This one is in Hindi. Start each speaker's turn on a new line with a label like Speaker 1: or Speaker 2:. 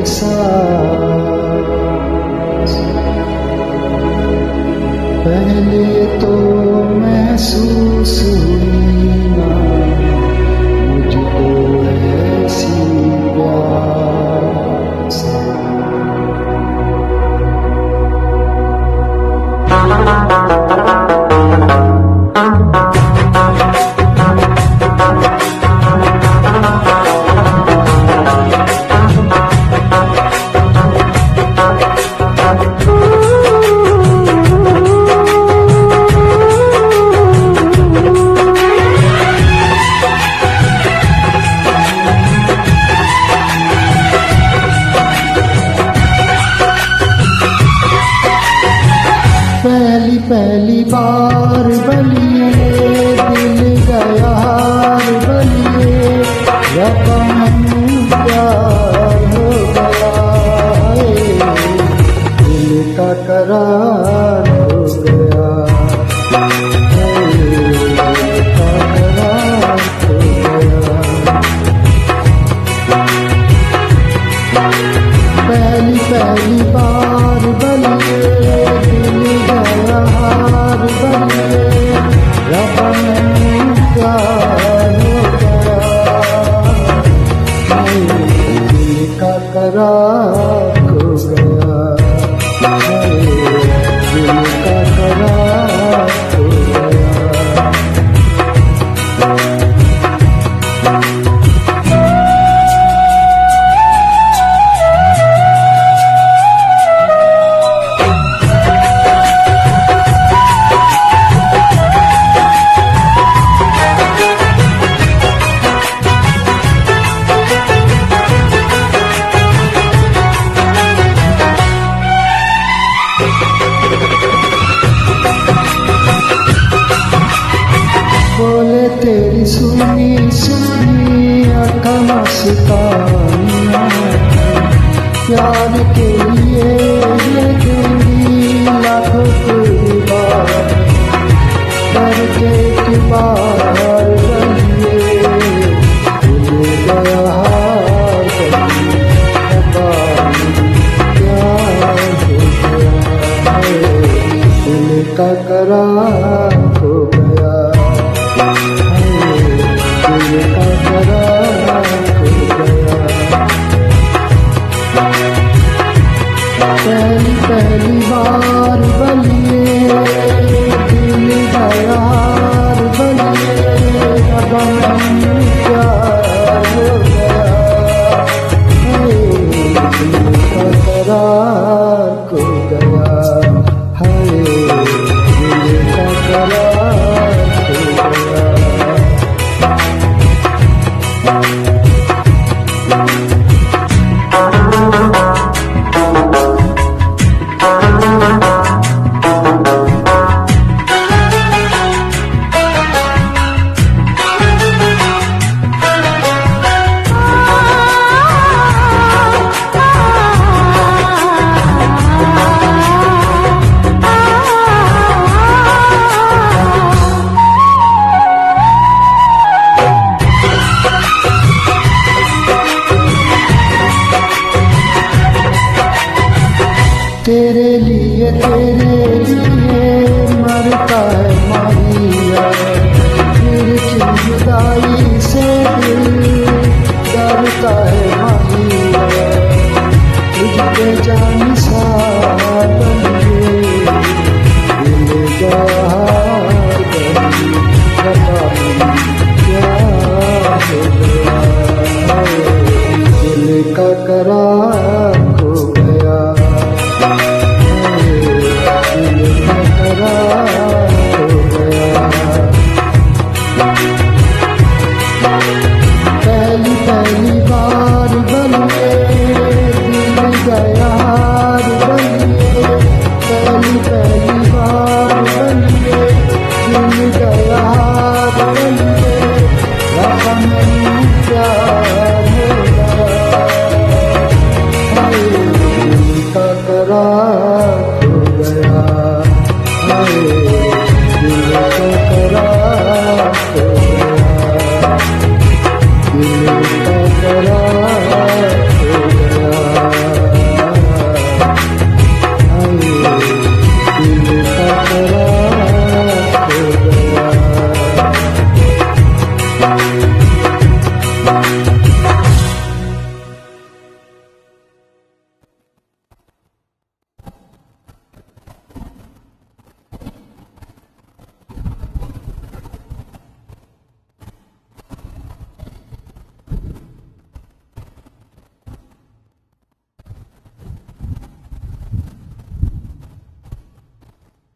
Speaker 1: एहसास पहले तो महसूस हुई ना मुझको ऐसी प्यास। पहली बार बलिए दिल गया हार बलिए रकम प्यार हो गया दिल का करार हो गया दिल का करार हो गया। पहली बार बलिए दिल गया हार बलिए रकम प्यार हो गया दिल का करार हो गया दिल का करार हो गया। बोले तेरी सुनी सुनी आँखों मस्तानियाँ प्यार के लिए ये तेरी लाखों कुर्बान करके किबार बनिए दिल गया हार बनिए प्यार हो गया दिल का करार हो गया दिल का करार हो गया। पहली बार बलिए दिल गया हार बलिए रकम प्यार हो गया दिल का करार हो गया दिल का करार हो गया। तेरे लिए मरता है माहिया फिर क्यों जुदाई से दिल डरता है माहिया तुझ पे जान